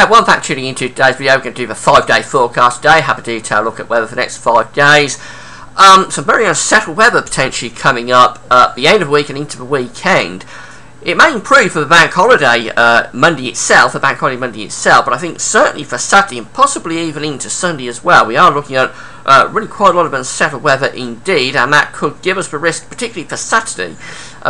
One fact tuning into today's video, we're going to do the 5-day forecast today, have a detailed look at weather for the next 5 days. Some very unsettled weather potentially coming up at the end of the week and into the weekend. It may improve for the bank holiday Monday itself, but I think certainly for Saturday and possibly even into Sunday as well. We are looking at really quite a lot of unsettled weather indeed, and that could give us the risk, particularly for Saturday,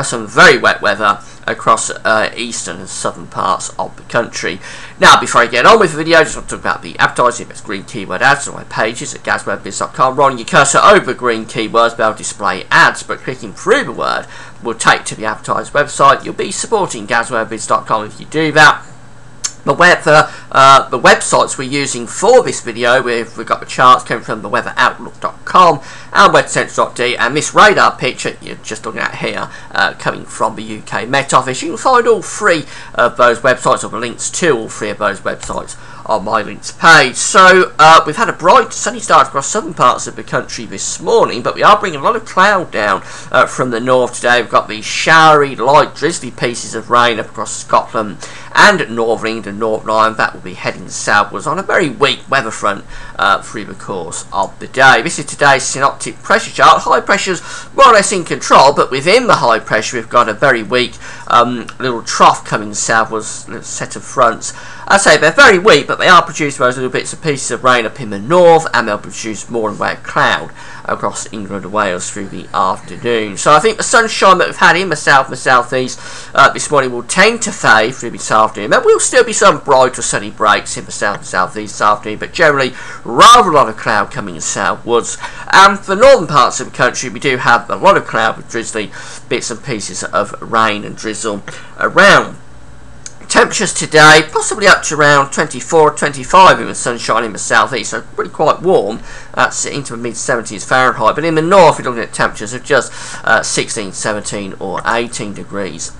some very wet weather across eastern and southern parts of the country. Now, before I get on with the video, I just want to talk about the advertising. It's green keyword ads on my pages at gazwebbiz.com. Rolling your cursor over green keywords, they'll display ads, but clicking through the word will take to the advertised website. You'll be supporting gazwebbiz.com if you do that. The websites we're using for this video, we've got the charts coming from theweatheroutlook.com and weathercentral.de, and this radar picture you're just looking at here coming from the UK Met Office. You can find all three of those websites, or the links to all three of those websites, on my links page. So we've had a bright sunny start across southern parts of the country this morning, but we are bringing a lot of cloud down from the north today. We've got these showery, light, drizzly pieces of rain up across Scotland and northern England and Northern Ireland. That will be heading southwards on a very weak weather front through the course of the day. This is today's synoptic pressure chart. High pressure's more or less in control, but within the high pressure we've got a very weak little trough coming southwards, little set of fronts. I say they're very weak, but they are producing those little bits and pieces of rain up in the north, and they'll produce more in the way of cloud across England and Wales through the afternoon. So I think the sunshine that we've had in the south and the southeast this morning will tend to fade through this afternoon. There will still be some bright or sunny breaks in the south and southeast this afternoon, but generally rather a lot of cloud coming southwards. And for the northern parts of the country, we do have a lot of cloud with drizzly bits and pieces of rain and drizzle around. Temperatures today possibly up to around 24 or 25 with the sunshine in the southeast, so really quite warm. That's into the mid-70s Fahrenheit, but in the north we're looking at temperatures of just 16, 17 or 18 degrees.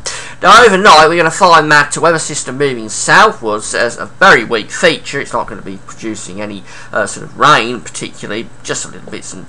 Now overnight we're going to find that weather system moving southwards as a very weak feature. It's not going to be producing any sort of rain particularly, just a little bits and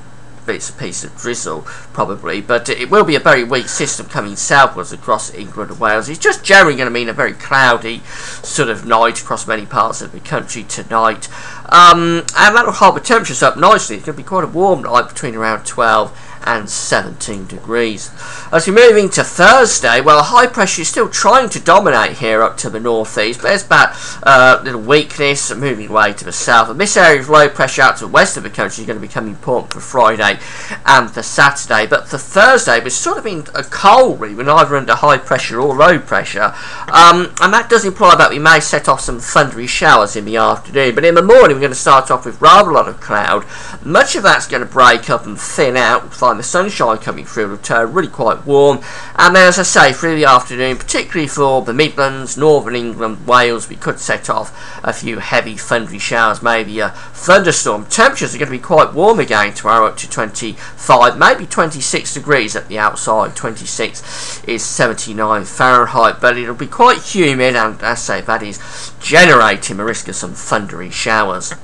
pieces of drizzle probably, but it will be a very weak system coming southwards across England and Wales. It's just generally going to mean a very cloudy sort of night across many parts of the country tonight, and that'll hold the temperatures up nicely. It's going to be quite a warm night between around 12 and 17 degrees. As we move into Thursday, well, high pressure is still trying to dominate here up to the northeast, but there's that little weakness moving away to the south, and this area of low pressure out to the west of the country is going to become important for Friday and for Saturday. But for Thursday, we're sort of in a cold really, we're neither under high pressure or low pressure, and that does imply that we may set off some thundery showers in the afternoon, but in the morning we're going to start off with rather a lot of cloud. Much of that's going to break up and thin out. We'll find the sunshine coming through, it'll turn really quite warm, and then as I say, through the afternoon, particularly for the Midlands, Northern England, Wales, we could set off a few heavy thundery showers, maybe a thunderstorm. Temperatures are going to be quite warm again tomorrow, up to 25, maybe 26 degrees at the outside. 26 is 79 Fahrenheit, but it'll be quite humid, and as I say, that is generating a risk of some thundery showers.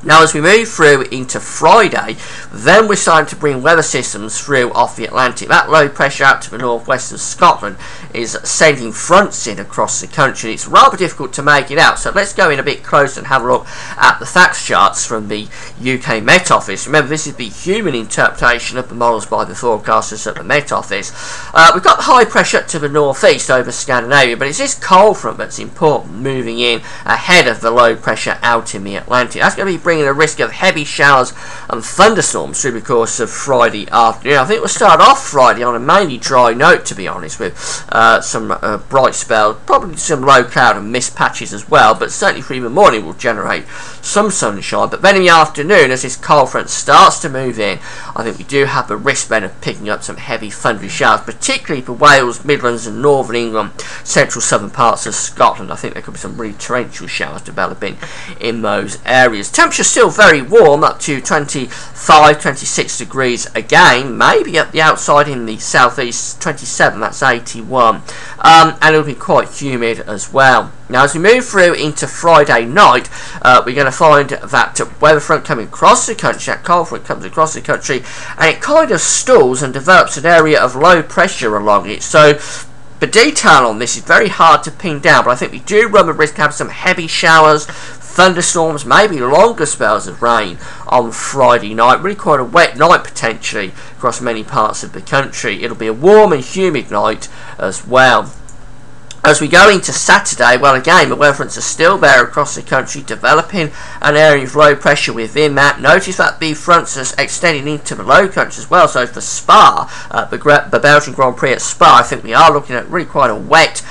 Now as we move through into Friday, then we're starting to bring weather systems through off the Atlantic. That low pressure out to the northwest of Scotland is sending fronts in across the country. It's rather difficult to make it out, so let's go in a bit closer and have a look at the facts charts from the UK Met Office. Remember, this is the human interpretation of the models by the forecasters at the Met Office. We've got high pressure up to the northeast over Scandinavia, but it's this cold front that's important moving in ahead of the low pressure out in the Atlantic. That's going to be bringing a risk of heavy showers and thunderstorms through the course of Friday afternoon. I think we'll start off Friday on a mainly dry note, to be honest, with some bright spells, probably some low cloud and mist patches as well, but certainly through the morning will generate some sunshine. But then in the afternoon, as this cold front starts to move in, I think we do have a risk then of picking up some heavy thundery showers, particularly for Wales, Midlands and Northern England, central southern parts of Scotland. I think there could be some really torrential showers developing in those areas. Temperatures still very warm, up to 25, 26 degrees again, maybe at the outside in the southeast, 27, that's 81, and it'll be quite humid as well. Now as we move through into Friday night, we're going to find that weather front coming across the country, that cold front comes across the country, and it kind of stalls and develops an area of low pressure along it. So The detail on this is very hard to pin down, but I think we do run the risk of having some heavy showers, thunderstorms, maybe longer spells of rain on Friday night. Really quite a wet night potentially across many parts of the country. It'll be a warm and humid night as well. As we go into Saturday, well, again, the weather fronts are still there across the country, developing an area of low pressure within that. Notice that the fronts are extending into the low country as well. So for Spa, the Belgian Grand Prix at Spa, I think we are looking at really quite a wet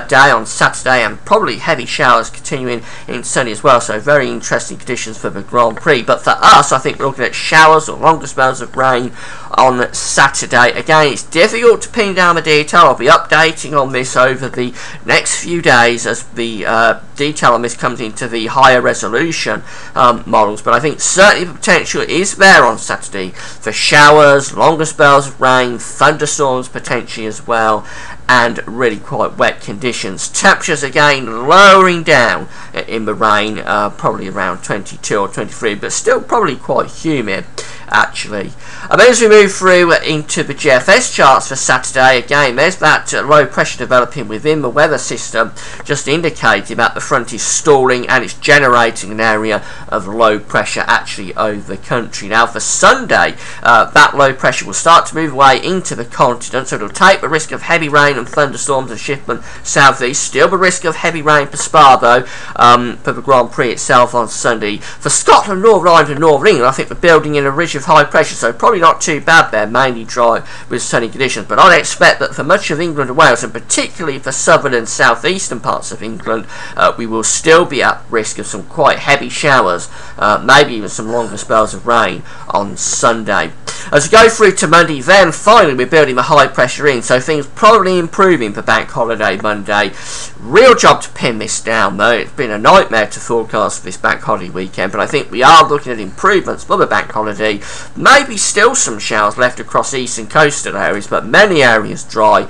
day on Saturday, and probably heavy showers continuing in sunny as well. So very interesting conditions for the Grand Prix. But for us, I think we're looking at showers or longer spells of rain on Saturday. Again, it's difficult to pin down the detail. I'll be updating on this over the next few days as the detail on this comes into the higher resolution models, but I think certainly the potential is there on Saturday for showers, longer spells of rain, thunderstorms potentially as well, and really quite wet conditions. Temperatures again lowering down in the rain, probably around 22 or 23, but still probably quite humid actually. And then as we move through into the GFS charts for Saturday, again there's that low pressure developing within the weather system, just indicating that the front is stalling and it's generating an area of low pressure actually over the country. Now for Sunday, that low pressure will start to move away into the continent, so it'll take the risk of heavy rain and thunderstorms and shipment southeast. Still the risk of heavy rain for Spa though, for the Grand Prix itself on Sunday. For Scotland, Northern Ireland and Northern England, I think we're building in a ridge of high pressure, so probably not too bad there, mainly dry with sunny conditions. But I'd expect that for much of England and Wales, and particularly for southern and southeastern parts of England, we will still be at risk of some quite heavy showers, maybe even some longer spells of rain on Sunday. As we go through to Monday, then finally we're building the high pressure in, so things probably improving for Bank Holiday Monday. Real job to pin this down though. It's been a nightmare to forecast for this Bank Holiday weekend, but I think we are looking at improvements for the Bank Holiday. Maybe still some showers left across eastern coastal areas, but many areas dry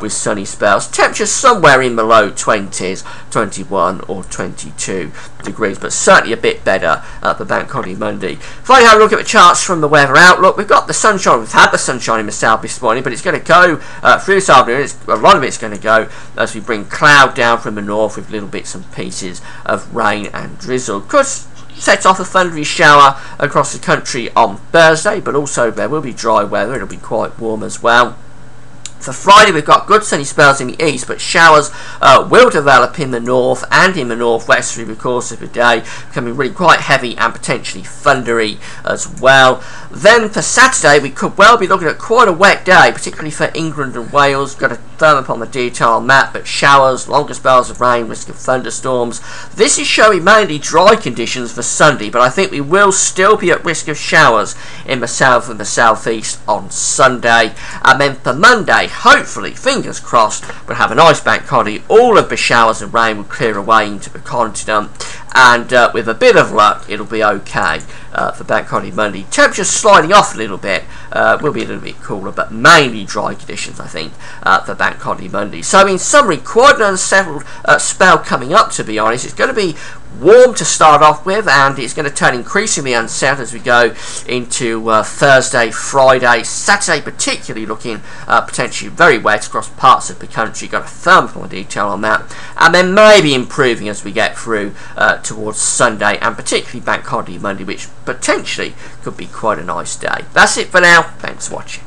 with sunny spells. Temperatures somewhere in the low 20s, 21 or 22 degrees, but certainly a bit better for Bank Holiday Monday. If I have a look at the charts from the weather outlook, we've got the sunshine. We've had the sunshine in the south this morning, but it's going to go through this afternoon. A lot of it's going to go as we bring cloud down from the north with little bits and pieces of rain and drizzle. Could set off a thundery shower across the country on Thursday, but also there will be dry weather. It'll be quite warm as well. For Friday, we've got good sunny spells in the east, but showers will develop in the north and in the northwest through the course of the day, becoming really quite heavy and potentially thundery as well. Then for Saturday, we could well be looking at quite a wet day, particularly for England and Wales. Got to firm up on the detail on that, but showers, longer spells of rain, risk of thunderstorms. This is showing mainly dry conditions for Sunday, but I think we will still be at risk of showers in the south and the southeast on Sunday. And then for Monday, hopefully, fingers crossed, we'll have a nice bank holiday. All of the showers and rain will clear away into the continent, and with a bit of luck, it'll be okay for Bank Holiday Monday. Temperatures sliding off a little bit, will be a little bit cooler, but mainly dry conditions, I think, for Bank Holiday Monday. So in summary, quite an unsettled spell coming up, to be honest. It's going to be warm to start off with, and it's going to turn increasingly unsettled as we go into Thursday, Friday, Saturday particularly looking potentially very wet across parts of the country. Got a firm more detail on that, and then maybe improving as we get through towards Sunday and particularly Bank Holiday Monday, which potentially could be quite a nice day. That's it for now. Thanks for watching.